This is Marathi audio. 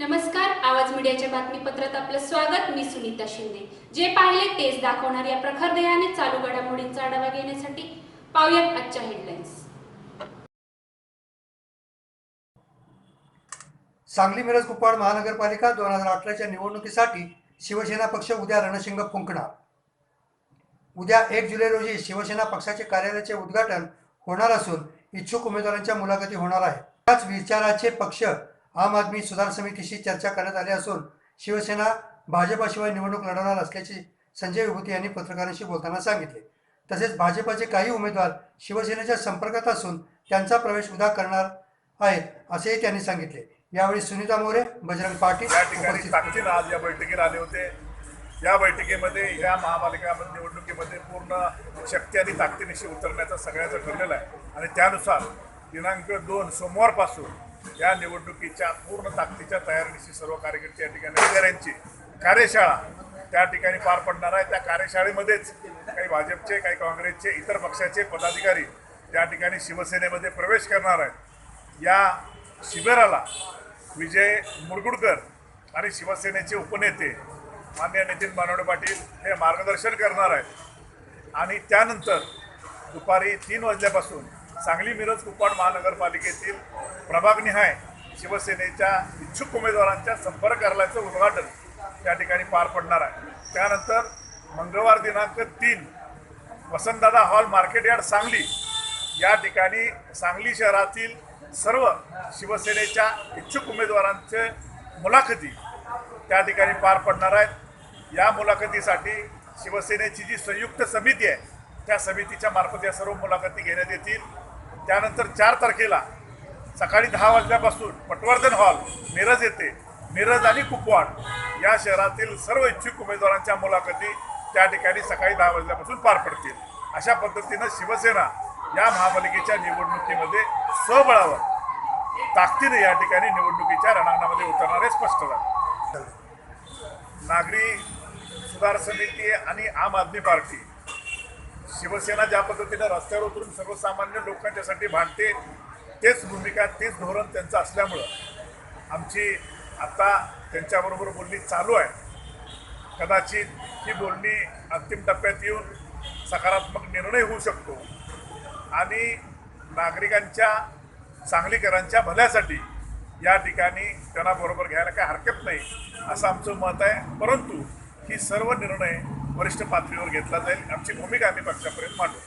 नमस्कार, आवाज मीडियाच्या बातमीपत्रात आपलं स्वागत। मी सुनीता शिंदे। जे पाहिले तेच दाखवणार या प्रखर देहाने चालू घडामोडींचा आढावा घेण्यासाठी पाहूयात आजच्या हेडलाईन्स। सांगली मिरज कुपवाड महानगरपालिका 2018च्या निवडणुकीसाठी शिवसेना पक्ष उद्या रणशिंग फुंकणार। उद्या 1 जुलै रोजी शिवसेना पक्षाचे कार्यालयाचे उद्घाटन होणार असून इच्छुक उमेदवारांच्या मुलाखती होणार आहे। त्याच विचाराचे पक्ष आम आदमी सुधार समितीशी चर्चा करण्यात आली असून शिवसेना भाजपाशिवाय निवडणूक लढवणार असल्याचे संजय विभूती यांनी पत्रकारांशी बोलताना सांगितले। तसेच भाजपाचे काही उमेदवार शिवसेनेच्या संपर्कात असून त्यांचा प्रवेश उद्या करणार आहेत असेही त्यांनी सांगितले। यावेळी सुनीता मोरे, बजरंग पाटील या ठिकाणी आज या बैठकीला आले होते। या बैठकीमध्ये या महापालिका निवडणुकीमध्ये पूर्ण शक्ती आणि ताकदीनिशी उतरण्याचं सगळ्याचं ठरलेलं आहे आणि त्यानुसार दिनांक 2 सोमवारपासून या निवडणुकीच्या पूर्ण ताकदीच्या तयारीनिशी सर्व कार्यकर्ते या ठिकाणी अधिकाऱ्यांची कार्यशाळा त्या ठिकाणी पार पडणार आहे। त्या कार्यशाळेमध्येच काही भाजपचे, काही काँग्रेसचे, इतर पक्षाचे पदाधिकारी त्या ठिकाणी शिवसेनेमध्ये प्रवेश करणार आहेत। या शिबिराला विजय मुरगुडकर आणि शिवसेनेचे उपनेते माननीय नितीन बानवडे पाटील हे मार्गदर्शन करणार आहेत आणि त्यानंतर दुपारी 3 वाजल्यापासून सांगली मिरज कुपवाड महानगरपालिकेतील प्रभागनिहाय शिवसेनेच्या इच्छुक उमेदवारांच्या संपर्क कार्यालयाचं उद्घाटन त्या ठिकाणी पार पडणार आहे। त्यानंतर मंगळवार दिनांक 3 Vasantdada hall market yard Sangli या ठिकाणी सांगली शहरातील सर्व शिवसेनेच्या इच्छुक उमेदवारांचे मुलाखती त्या ठिकाणी पार पडणार आहेत। या मुलाखतीसाठी शिवसेनेची जी संयुक्त समिती आहे त्या समितीच्या मार्फत या सर्व मुलाखती घेण्यात येतील। त्यानंतर 4 तारखेला सकाळी 10 वाजल्यापासून पटवर्धन हॉल मिरज येथे मिरज आणि कुपवाड या शहरातील सर्व इच्छुक उमेदवारांच्या मुलाखती त्या ठिकाणी सकाळी 10 वाजल्यापासून पार पडतील। अशा पद्धतीनं शिवसेना या महापालिकेच्या निवडणुकीमध्ये स्वबळावर ताकदीने या ठिकाणी निवडणुकीच्या रणांगणामध्ये उतरणारे स्पष्ट झाले। नागरी सुधार समिती आणि आम आदमी पार्टी शिवसेना ज्या पद्धतीने रस्त्यावर उतरून सर्वसामान्य लोकांच्यासाठी भांडते तेच भूमिका, तेच धोरण त्यांचं असल्यामुळं आमची आता त्यांच्याबरोबर बोलणी चालू आहे। कदाचित ही बोलणी अंतिम टप्प्यात येऊन सकारात्मक निर्णय होऊ शकतो आणि नागरिकांच्या, सांगलीकरांच्या भल्यासाठी या ठिकाणी त्यांना बरोबर घ्यायला काही हरकत नाही असं आमचं मत आहे। परंतु ही सर्व निर्णय वरिष्ठ पातळीवर घेतला जाईल, आमची भूमिका आम्ही पक्षापर्यंत मांडू।